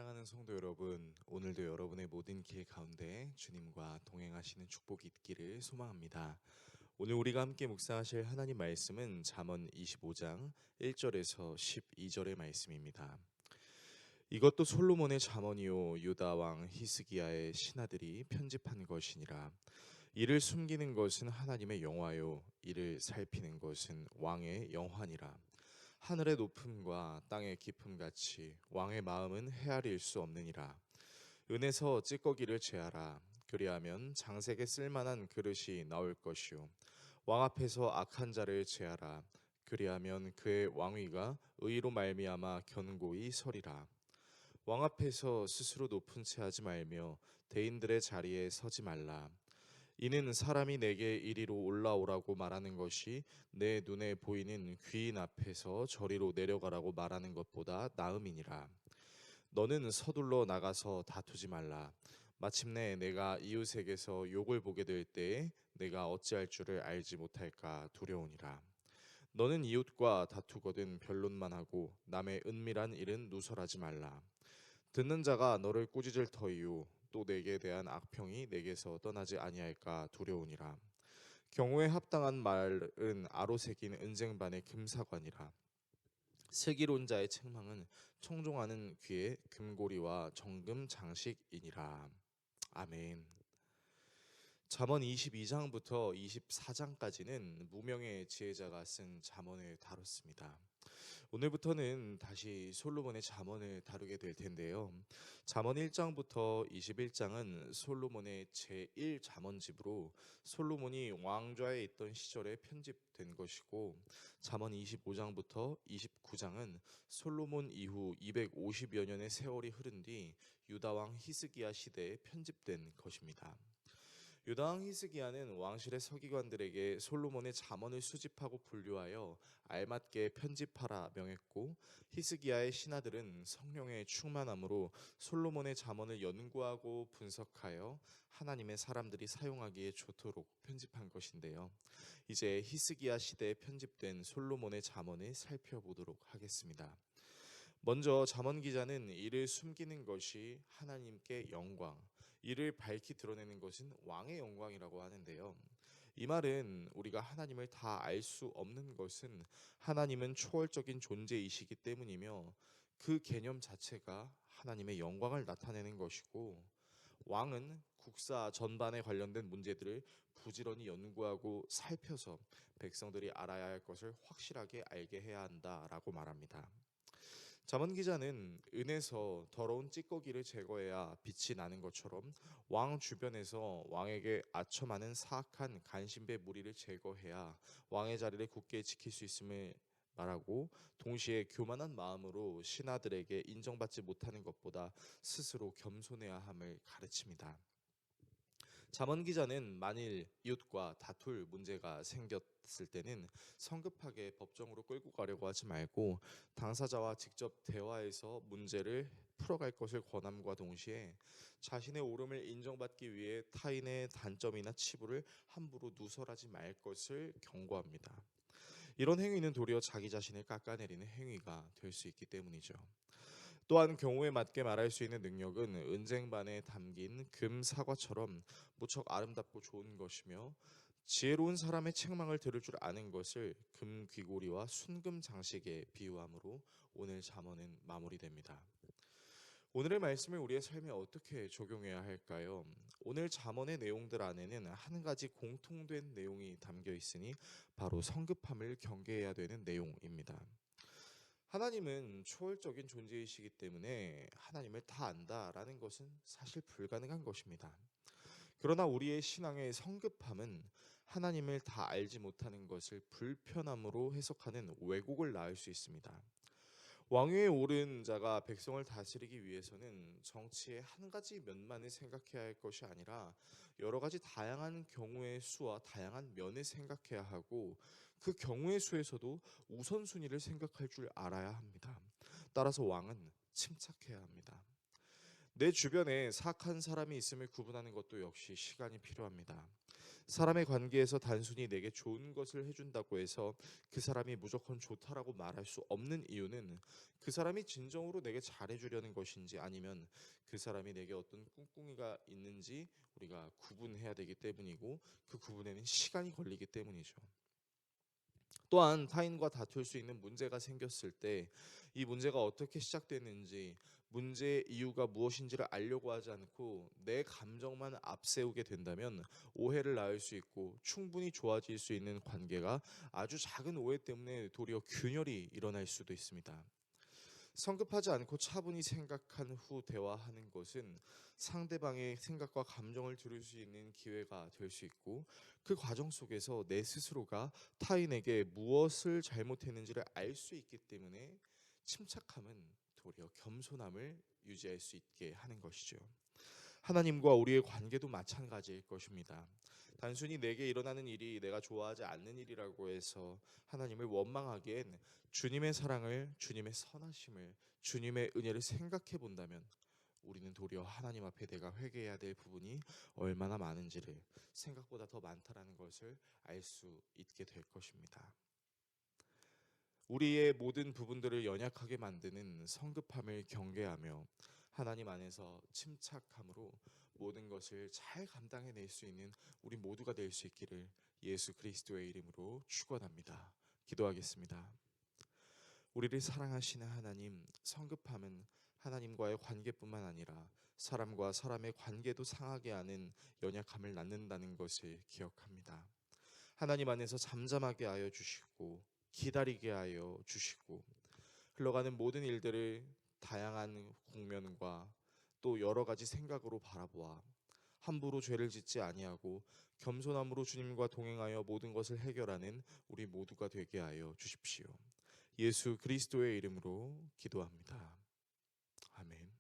사랑하는 성도 여러분, 오늘도 여러분의 모든 길 가운데 주님과 동행하시는 축복이 있기를 소망합니다. 오늘 우리가 함께 묵상하실 하나님 말씀은 잠언 25장 1절에서 12절의 말씀입니다. 이것도 솔로몬의 잠언이요 유다 왕 히스기야의 신하들이 편집한 것이니라. 이를 숨기는 것은 하나님의 영화요 이를 살피는 것은 왕의 영화니라. 하늘의 높음과 땅의 깊음 같이 왕의 마음은 헤아릴 수 없느니라. 은에서 찌꺼기를 제하라. 그리하면 장색에 쓸만한 그릇이 나올 것이요 왕 앞에서 악한 자를 제하라. 그리하면 그의 왕위가 의로 말미암아 견고히 서리라. 왕 앞에서 스스로 높은 채 하지 말며 대인들의 자리에 서지 말라. 이는 사람이 내게 이리로 올라오라고 말하는 것이 내 눈에 보이는 귀인 앞에서 저리로 내려가라고 말하는 것보다 나음이니라. 너는 서둘러 나가서 다투지 말라. 마침내 내가 이웃에게서 욕을 보게 될 때에 내가 어찌할 줄을 알지 못할까 두려우니라. 너는 이웃과 다투거든 변론만 하고 남의 은밀한 일은 누설하지 말라. 듣는 자가 너를 꾸짖을 터이요 또 내게 대한 악평이 내게서 떠나지 아니할까 두려우니라. 경우에 합당한 말은 아로새긴 은쟁반의 금사관이라. 슬기론자의 책망은 청종하는 귀의 금고리와 정금 장식이니라. 아멘. 잠언 22장부터 24장까지는 무명의 지혜자가 쓴 잠언을 다뤘습니다. 오늘부터는 다시 솔로몬의 잠언을 다루게 될 텐데요. 잠언 1장부터 21장은 솔로몬의 제1 잠언집으로 솔로몬이 왕좌에 있던 시절에 편집된 것이고, 잠언 25장부터 29장은 솔로몬 이후 250여 년의 세월이 흐른 뒤 유다 왕 히스기야 시대에 편집된 것입니다. 유다왕 히스기야는 왕실의 서기관들에게 솔로몬의 잠언을 수집하고 분류하여 알맞게 편집하라 명했고, 히스기야의 신하들은 성령의 충만함으로 솔로몬의 잠언을 연구하고 분석하여 하나님의 사람들이 사용하기에 좋도록 편집한 것인데요. 이제 히스기야 시대에 편집된 솔로몬의 잠언을 살펴보도록 하겠습니다. 먼저 잠언 기자는 이를 숨기는 것이 하나님께 영광, 이를 밝히 드러내는 것은 왕의 영광이라고 하는데요. 이 말은 우리가 하나님을 다 알 수 없는 것은 하나님은 초월적인 존재이시기 때문이며, 그 개념 자체가 하나님의 영광을 나타내는 것이고, 왕은 국사 전반에 관련된 문제들을 부지런히 연구하고 살펴서 백성들이 알아야 할 것을 확실하게 알게 해야 한다라고 말합니다. 잠언 기자는 은에서 더러운 찌꺼기를 제거해야 빛이 나는 것처럼 왕 주변에서 왕에게 아첨하는 사악한 간신배 무리를 제거해야 왕의 자리를 굳게 지킬 수 있음을 말하고, 동시에 교만한 마음으로 신하들에게 인정받지 못하는 것보다 스스로 겸손해야 함을 가르칩니다. 잠언 기자는 만일 이웃과 다툴 문제가 생겼을 때는 성급하게 법정으로 끌고 가려고 하지 말고 당사자와 직접 대화해서 문제를 풀어갈 것을 권함과 동시에 자신의 옳음을 인정받기 위해 타인의 단점이나 치부를 함부로 누설하지 말 것을 경고합니다. 이런 행위는 도리어 자기 자신을 깎아내리는 행위가 될 수 있기 때문이죠. 또한 경우에 맞게 말할 수 있는 능력은 은쟁반에 담긴 금 사과처럼 무척 아름답고 좋은 것이며, 지혜로운 사람의 책망을 들을 줄 아는 것을 금 귀고리와 순금 장식에 비유함으로 오늘 잠언은 마무리됩니다. 오늘의 말씀을 우리의 삶에 어떻게 적용해야 할까요? 오늘 잠언의 내용들 안에는 한 가지 공통된 내용이 담겨 있으니 바로 성급함을 경계해야 되는 내용입니다. 하나님은 초월적인 존재이시기 때문에 하나님을 다 안다라는 것은 사실 불가능한 것입니다. 그러나 우리의 신앙의 성급함은 하나님을 다 알지 못하는 것을 불편함으로 해석하는 왜곡을 낳을 수 있습니다. 왕위에 오른 자가 백성을 다스리기 위해서는 정치의 한 가지 면만을 생각해야 할 것이 아니라 여러 가지 다양한 경우의 수와 다양한 면을 생각해야 하고, 그 경우의 수에서도 우선순위를 생각할 줄 알아야 합니다. 따라서 왕은 침착해야 합니다. 내 주변에 사악한 사람이 있음을 구분하는 것도 역시 시간이 필요합니다. 사람의 관계에서 단순히 내게 좋은 것을 해준다고 해서 그 사람이 무조건 좋다라고 말할 수 없는 이유는 그 사람이 진정으로 내게 잘해주려는 것인지 아니면 그 사람이 내게 어떤 꿍꿍이가 있는지 우리가 구분해야 되기 때문이고 그 구분에는 시간이 걸리기 때문이죠. 또한 타인과 다툴 수 있는 문제가 생겼을 때 이 문제가 어떻게 시작됐는지 문제의 이유가 무엇인지를 알려고 하지 않고 내 감정만 앞세우게 된다면 오해를 낳을 수 있고 충분히 좋아질 수 있는 관계가 아주 작은 오해 때문에 도리어 균열이 일어날 수도 있습니다. 성급하지 않고 차분히 생각한 후 대화하는 것은 상대방의 생각과 감정을 들을 수 있는 기회가 될 수 있고 그 과정 속에서 내 스스로가 타인에게 무엇을 잘못했는지를 알 수 있기 때문에 침착함은 도리어 겸손함을 유지할 수 있게 하는 것이죠. 하나님과 우리의 관계도 마찬가지일 것입니다. 단순히 내게 일어나는 일이 내가 좋아하지 않는 일이라고 해서 하나님을 원망하기엔 주님의 사랑을, 주님의 선하심을, 주님의 은혜를 생각해 본다면 우리는 도리어 하나님 앞에 내가 회개해야 될 부분이 얼마나 많은지를 생각보다 더 많다라는 것을 알 수 있게 될 것입니다. 우리의 모든 부분들을 연약하게 만드는 성급함을 경계하며 하나님 안에서 침착함으로 모든 것을 잘 감당해낼 수 있는 우리 모두가 될 수 있기를 예수 그리스도의 이름으로 축원합니다. 기도하겠습니다. 우리를 사랑하시는 하나님, 성급함은 하나님과의 관계뿐만 아니라 사람과 사람의 관계도 상하게 하는 연약함을 낳는다는 것을 기억합니다. 하나님 안에서 잠잠하게 하여 주시고 기다리게 하여 주시고 흘러가는 모든 일들을 다양한 국면과 또 여러 가지 생각으로 바라보아 함부로 죄를 짓지 아니하고 겸손함으로 주님과 동행하여 모든 것을 해결하는 우리 모두가 되게 하여 주십시오. 예수 그리스도의 이름으로 기도합니다. 아멘.